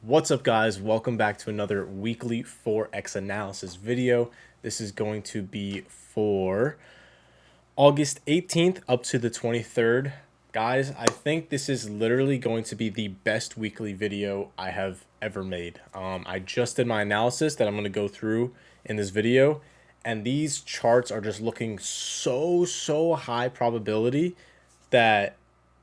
What's up, guys? Welcome back to another weekly Forex analysis video. This is going to be for August 18th up to the 23rd. Guys, I think this is literally going to be the best weekly video I have ever made. I just did my analysis that I'm going to go through in this video, and these charts are just looking so high probability that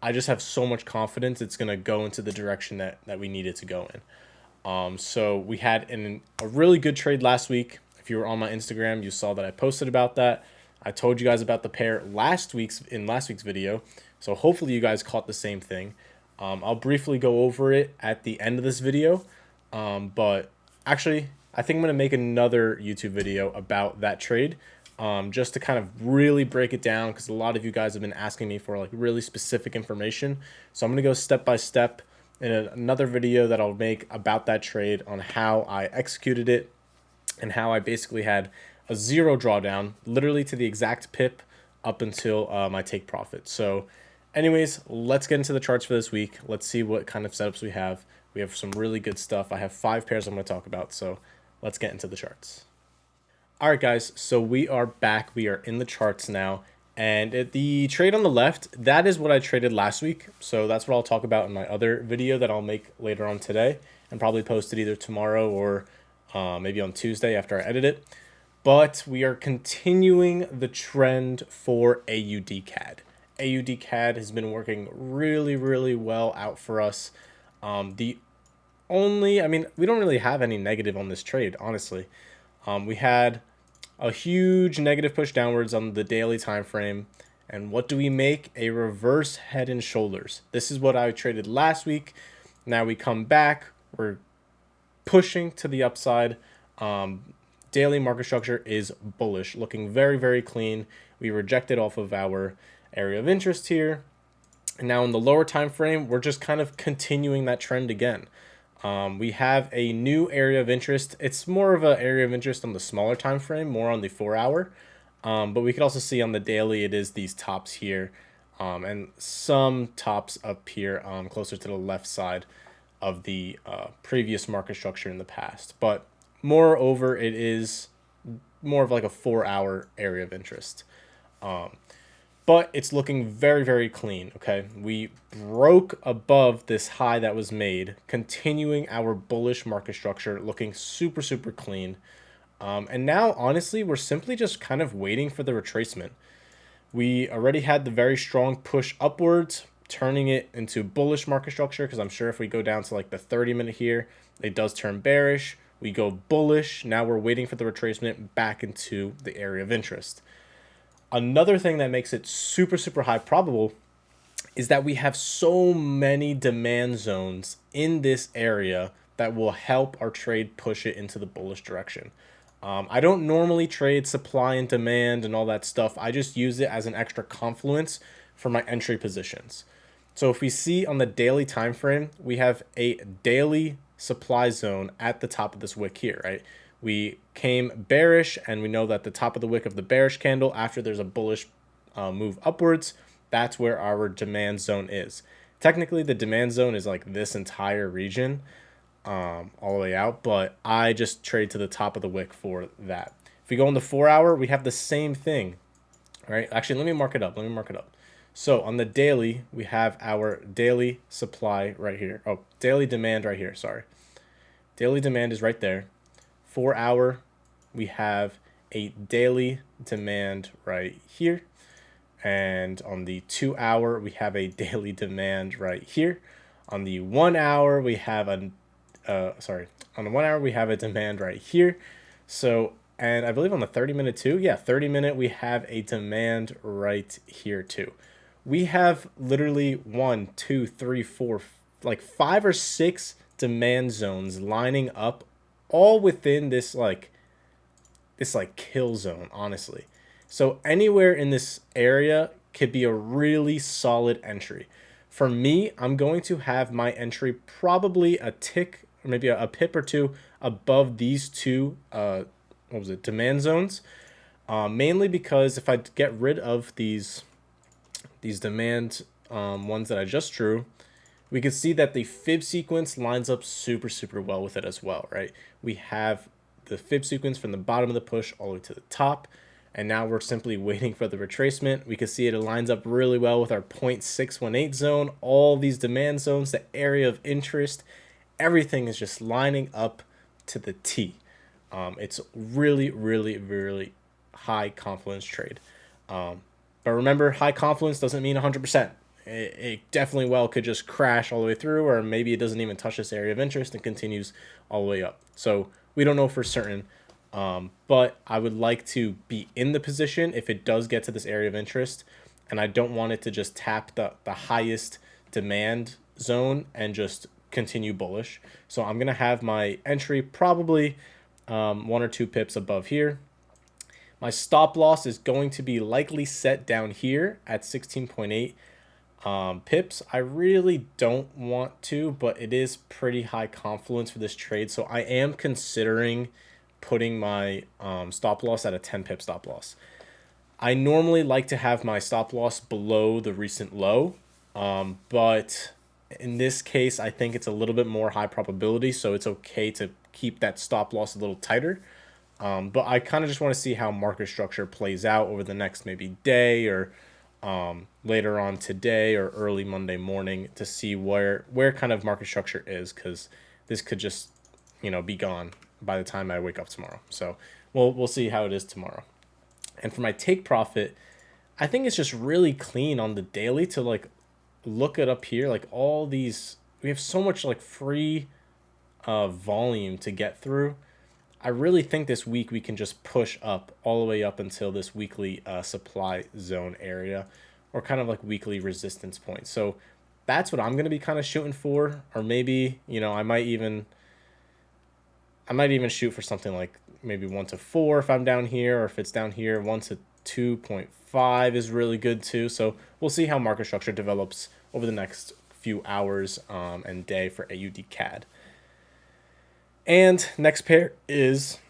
I just have so much confidence it's going to go into the direction that we need it to go in. So we had a really good trade last week. If you were on my Instagram, you saw that I posted about that. I told you guys about the pair last week's video. So hopefully you guys caught the same thing. I'll briefly go over it at the end of this video. But actually, I think I'm going to make another YouTube video about that trade. Just to kind of really break it down, because a lot of you guys have been asking me for like really specific information. So I'm going to go step by step in another video that I'll make about that trade on how I executed it and how I basically had a zero drawdown, literally to the exact pip up until my take profit. So anyways, let's get into the charts for this week. Let's see what kind of setups we have. We have some really good stuff. I have 5 pairs I'm going to talk about, so let's get into the charts. All right, guys, so we are back. We are in the charts now. And the trade on the left, that is what I traded last week. So that's what I'll talk about in my other video that I'll make later on today and probably post it either tomorrow or maybe on Tuesday after I edit it. But we are continuing the trend for AUD CAD. AUD CAD has been working really well out for us. We don't really have any negative on this trade, honestly. We had a huge negative push downwards on the daily time frame. And what do we make? A reverse head and shoulders. This is what I traded last week. Now we come back. We're pushing to the upside. Daily market structure is bullish, looking very clean. We rejected off of our area of interest here. And now in the lower time frame, we're just kind of continuing that trend again. We have a new area of interest. It's more of an area of interest on the smaller time frame, more on the 4-hour. But we could also see on the daily, it is these tops here, and some tops up here, closer to the left side of the previous market structure in the past. But moreover, it is more of like a 4-hour area of interest. But it's looking very clean, okay? We broke above this high that was made, continuing our bullish market structure, looking super clean. And now, honestly, we're simply just kind of waiting for the retracement. We already had the very strong push upwards, turning it into bullish market structure, because I'm sure if we go down to like the 30-minute here, it does turn bearish. We go bullish. Now we're waiting for the retracement back into the area of interest. Another thing that makes it super high probable is that we have so many demand zones in this area that will help our trade push it into the bullish direction. I don't normally trade supply and demand and all that stuff. I just use it as an extra confluence for my entry positions. So if we see on the daily time frame, we have a daily supply zone at the top of this wick here, right? We came bearish, and we know that the top of the wick of the bearish candle, after there's a bullish move upwards, that's where our demand zone is. Technically, the demand zone is like this entire region all the way out, but I just trade to the top of the wick for that. If we go on the 4-hour, we have the same thing, right? Actually, let me mark it up. So on the daily, we have our daily supply right here. Oh, daily demand right here, sorry. Daily demand is right there. 4-hour, we have a daily demand right here. And on the 2-hour, we have a daily demand right here. On the 1-hour, we have on the 1-hour, we have a demand right here. So, and I believe on the 30-minute too. Yeah, 30-minute, we have a demand right here too. We have literally 1, 2, 3, 4, like 5 or 6 demand zones lining up, all within this kill zone, honestly. So anywhere in this area could be a really solid entry. For me, I'm going to have my entry probably a tick, or maybe a pip or two above these two demand zones. Mainly because if I get rid of these demand ones that I just drew, we can see that the fib sequence lines up super, super well with it as well, right? We have the fib sequence from the bottom of the push all the way to the top. And now we're simply waiting for the retracement. We can see it lines up really well with our 0.618 zone, all these demand zones, the area of interest, everything is just lining up to the T. It's really, really, really high confluence trade. But remember, high confluence doesn't mean 100%. It definitely well could just crash all the way through, or maybe it doesn't even touch this area of interest and continues all the way up. So we don't know for certain. But I would like to be in the position if it does get to this area of interest, and I don't want it to just tap the highest demand zone and just continue bullish. So I'm going to have my entry probably 1 or 2 pips above here. My stop loss is going to be likely set down here at 16.8 pips. I really don't want to, but it is pretty high confluence for this trade. So I am considering putting my stop loss at a 10 pip stop loss. I normally like to have my stop loss below the recent low, but in this case, I think it's a little bit more high probability, so it's okay to keep that stop loss a little tighter. But I kind of just want to see how market structure plays out over the next maybe day or later on today or early Monday morning to see where kind of market structure is, because this could just be gone by the time I wake up tomorrow. So we'll see how it is tomorrow. And for my take profit, I think it's just really clean on the daily to like look it up here. Like all these, we have so much like free volume to get through. I really think this week we can just push up all the way up until this weekly supply zone area, or kind of like weekly resistance point. So that's what I'm going to be kind of shooting for. Or maybe, I might even shoot for something like maybe 1 to 4 if I'm down here, or if it's down here, 1 to 2.5 is really good too. So we'll see how market structure develops over the next few hours and day for AUD CAD. And next pair is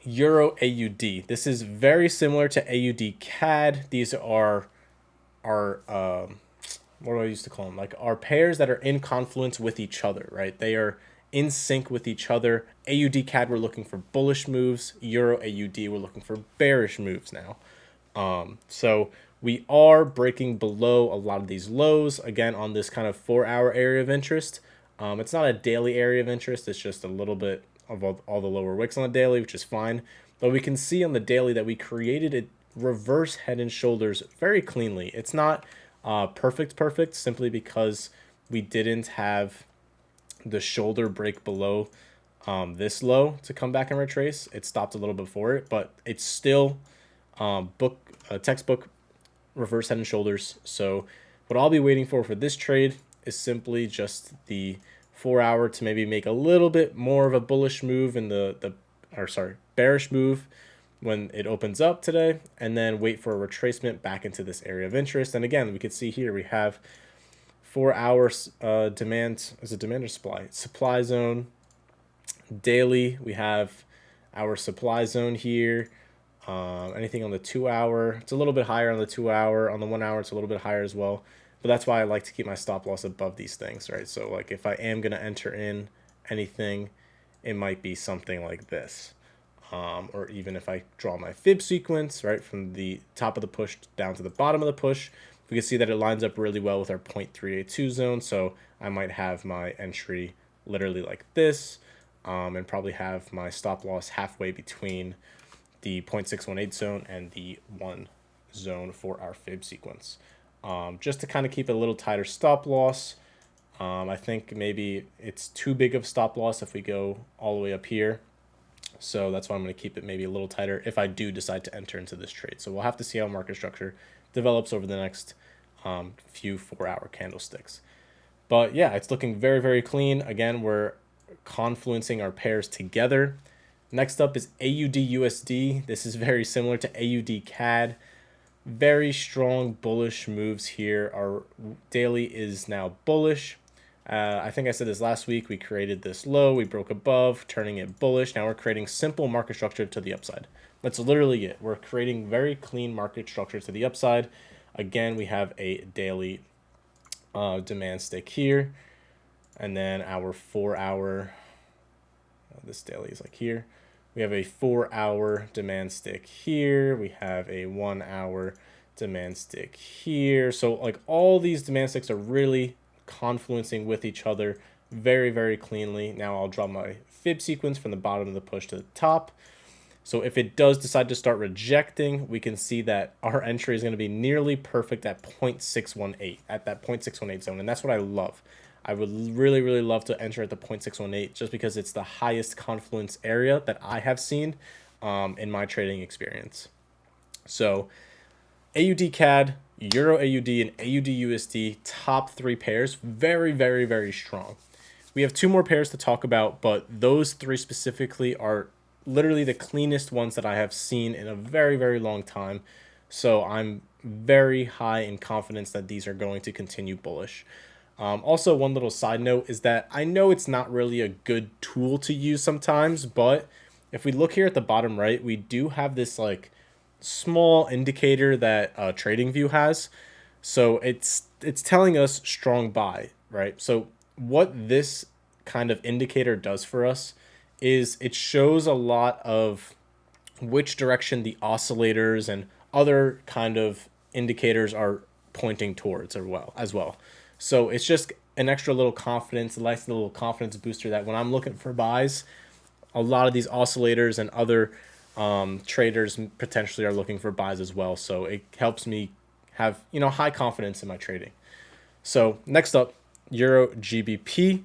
Euro AUD. This is very similar to AUD CAD. These are our what do I used to call them? Like our pairs that are in confluence with each other, right? They are in sync with each other. AUD CAD, we're looking for bullish moves. Euro AUD, we're looking for bearish moves now. So we are breaking below a lot of these lows, again, on this kind of 4-hour area of interest. It's not a daily area of interest. It's just a little bit of all the lower wicks on the daily, which is fine. But we can see on the daily that we created a reverse head and shoulders very cleanly. It's not perfect, simply because we didn't have the shoulder break below this low to come back and retrace. It stopped a little before it, but it's still textbook reverse head and shoulders. So what I'll be waiting for this trade is simply just the 4-hour to maybe make a little bit more of a bullish move in bearish move when it opens up today, and then wait for a retracement back into this area of interest. And again, we can see here we have 4-hour demand. Is it demand or supply? Supply zone. Daily, we have our supply zone here. Anything on the 2-hour, it's a little bit higher on the 2-hour. On the 1-hour, it's a little bit higher as well. But that's why I like to keep my stop loss above these things, right? So like if I am going to enter in anything, it might be something like this. Or even if I draw my fib sequence, right, from the top of the push down to the bottom of the push, we can see that it lines up really well with our 0.382 zone. So I might have my entry literally like this, and probably have my stop loss halfway between the 0.618 zone and the 1 zone for our fib sequence. Just to kind of keep it a little tighter stop loss. I think maybe it's too big of stop loss if we go all the way up here. So that's why I'm going to keep it maybe a little tighter if I do decide to enter into this trade. So we'll have to see how market structure develops over the next few 4-hour candlesticks. But yeah, it's looking very, very clean. Again, we're confluencing our pairs together. Next up is AUD USD. This is very similar to AUD CAD. Very strong bullish moves here. Our daily is now bullish. I think I said this last week. We created this low. We broke above, turning it bullish. Now we're creating simple market structure to the upside. That's literally it. We're creating very clean market structure to the upside. Again, we have a daily demand stick here, and then our 4-hour, this daily is like here. We have a 4-hour demand stick here. We have a 1-hour demand stick here. So like all these demand sticks are really confluencing with each other very, very cleanly. Now I'll draw my fib sequence from the bottom of the push to the top. So if it does decide to start rejecting, we can see that our entry is going to be nearly perfect at 0.618, at that 0.618 zone. And that's what I love. I would really, really love to enter at the 0.618 just because it's the highest confluence area that I have seen in my trading experience. So AUD CAD, Euro AUD, and AUD USD, top 3 pairs, very, very, very strong. We have 2 more pairs to talk about, but those 3 specifically are literally the cleanest ones that I have seen in a very, very long time. So I'm very high in confidence that these are going to continue bullish. Also, one little side note is that I know it's not really a good tool to use sometimes, but if we look here at the bottom right, we do have this like small indicator that TradingView has. So it's telling us strong buy, right? So what this kind of indicator does for us is it shows a lot of which direction the oscillators and other kind of indicators are pointing towards as well. So it's just an extra little confidence, a nice little confidence booster that when I'm looking for buys, a lot of these oscillators and other traders potentially are looking for buys as well. So it helps me have, high confidence in my trading. So next up, Euro GBP.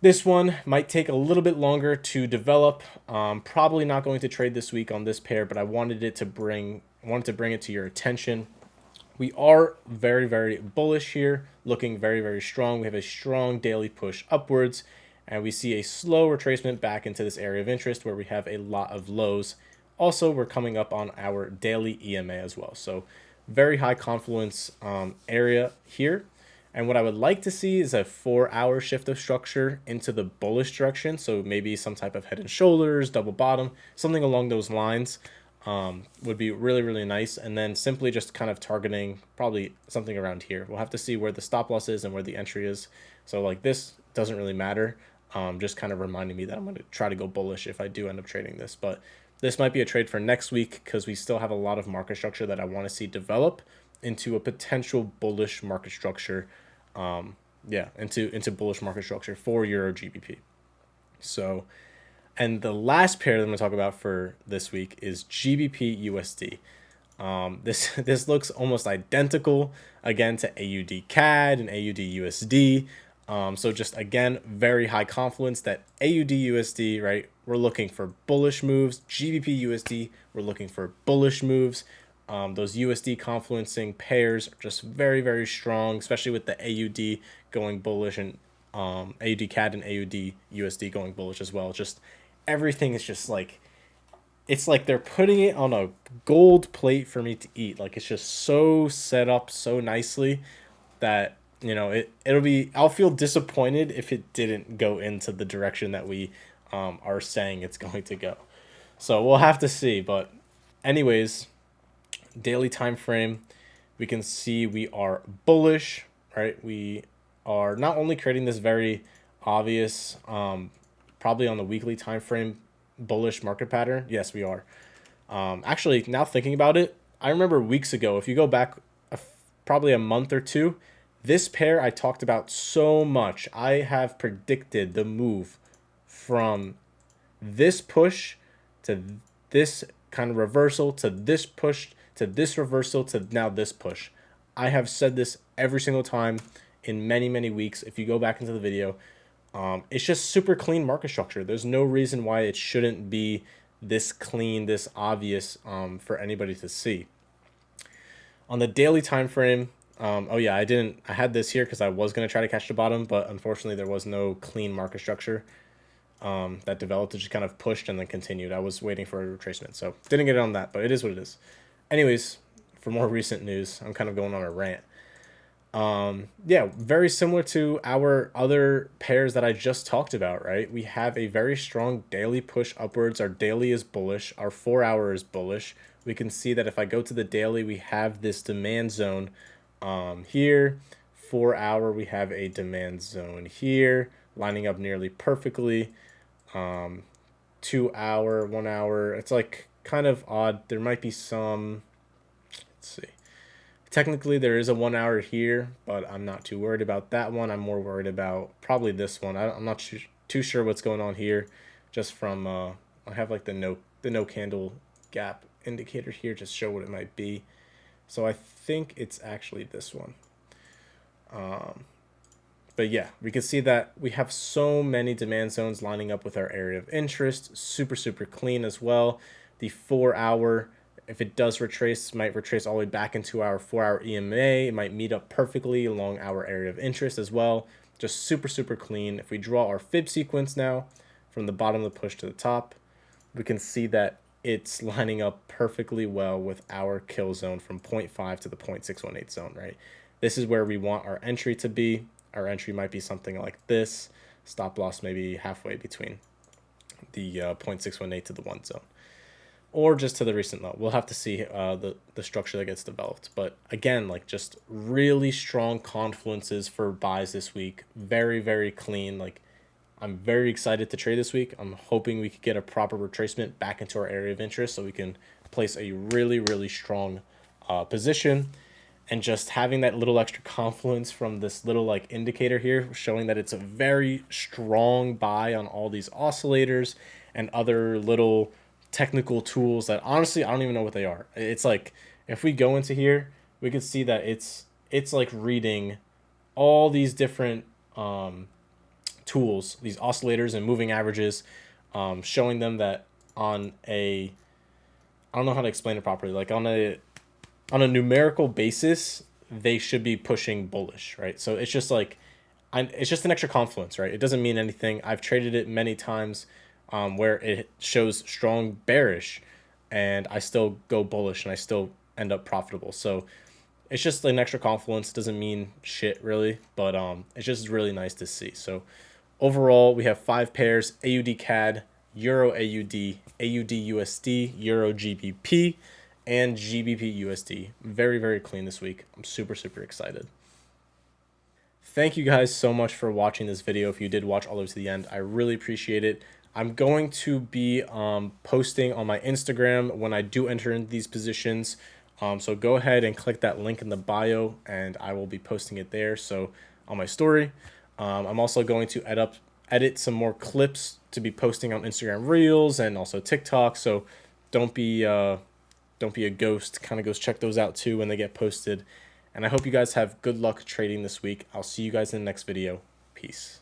This one might take a little bit longer to develop. Probably not going to trade this week on this pair, but I wanted to bring it to your attention. We are very, very bullish here, looking very, very strong. We have a strong daily push upwards, and we see a slow retracement back into this area of interest where we have a lot of lows. Also, we're coming up on our daily EMA as well. So very high confluence area here. And what I would like to see is a 4-hour shift of structure into the bullish direction. So maybe some type of head and shoulders, double bottom, something along those lines would be really, really nice. And then simply just kind of targeting probably something around here. We'll have to see where the stop loss is and where the entry is. So like this doesn't really matter. Just kind of reminding me that I'm going to try to go bullish if I do end up trading this. But this might be a trade for next week because we still have a lot of market structure that I want to see develop into a potential bullish market structure. Into bullish market structure for Euro GBP. So, and the last pair that I'm going to talk about for this week is GBP USD. This looks almost identical again to AUD CAD and AUD USD. So just again, very high confluence that AUD USD, right? We're looking for bullish moves. GBP USD, we're looking for bullish moves. Those USD confluencing pairs are just very, very strong, especially with the AUD going bullish and AUD CAD and AUD USD going bullish as well. Just everything is just like, it's like they're putting it on a gold plate for me to eat. Like it's just so set up so nicely that, I'll feel disappointed if it didn't go into the direction that we are saying it's going to go. So we'll have to see. But anyways, daily time frame, we can see we are bullish, right? We are not only creating this very obvious, probably on the weekly time frame, bullish market pattern. Yes, we are. Actually, now thinking about it, I remember weeks ago, if you go back probably a month or two, this pair I talked about so much. I have predicted the move from this push to this kind of reversal to this push to this reversal to now this push. I have said this every single time in many, many weeks. If you go back into the video, it's just super clean market structure. There's no reason why it shouldn't be this clean, this obvious for anybody to see. On the daily time frame, I had this here because I was going to try to catch the bottom, but unfortunately there was no clean market structure that developed. It just kind of pushed and then continued. I was waiting for a retracement, so didn't get it on that, but it is what it is. Anyways, for more recent news, I'm kind of going on a rant. Very similar to our other pairs that I just talked about, right? We have a very strong daily push upwards. Our daily is bullish. Our 4-hour is bullish. We can see that if I go to the daily, we have this demand zone here 4 hour, we have a demand zone here lining up nearly perfectly. 2 hour, 1 hour, it's like kind of odd. There might be some, let's see. Technically, there is a 1 hour here, but I'm not too worried about that one. I'm more worried about probably this one. I'm not too sure what's going on here, just from I have like the no candle gap indicator here, just show what it might be. So I think it's actually this one. But yeah, we can see that we have so many demand zones lining up with our area of interest. Super, super clean as well. The 4 hour, if it does retrace, might retrace all the way back into our 4 hour EMA. It might meet up perfectly along our area of interest as well. Just super, super clean. If we draw our fib sequence now from the bottom of the push to the top, we can see that it's lining up perfectly well with our kill zone from 0.5 to the 0.618 zone, right? This is where we want our entry to be. Our entry might be something like this. Stop loss maybe halfway between the 0.618 to the 1 zone, or just to the recent low. We'll have to see the structure that gets developed. But again, like just really strong confluences for buys this week. Very, very clean. Like I'm very excited to trade this week. I'm hoping we could get a proper retracement back into our area of interest so we can place a really, really strong position. And just having that little extra confluence from this little like indicator here showing that it's a very strong buy on all these oscillators and other little technical tools that honestly I don't even know what they are. It's like if we go into here, we can see that it's like reading all these different tools, these oscillators and moving averages, showing them that on a, I don't know how to explain it properly, like on a numerical basis, they should be pushing bullish, right? So it's just like, it's just an extra confluence, right? It doesn't mean anything. I've traded it many times where it shows strong bearish and I still go bullish and I still end up profitable. So it's just an extra confluence. It doesn't mean shit really, but it's just really nice to see. So overall, we have 5 pairs: AUD CAD, Euro AUD, AUD USD, Euro GBP, and GBP USD. Very, very clean this week. I'm super, super excited. Thank you guys so much for watching this video. If you did watch all the way to the end, I really appreciate it. I'm going to be posting on my Instagram when I do enter into these positions. So go ahead and click that link in the bio and I will be posting it there. So on my story, I'm also going to edit some more clips to be posting on Instagram Reels and also TikTok. So don't be a ghost. Kind of go check those out too when they get posted. And I hope you guys have good luck trading this week. I'll see you guys in the next video. Peace.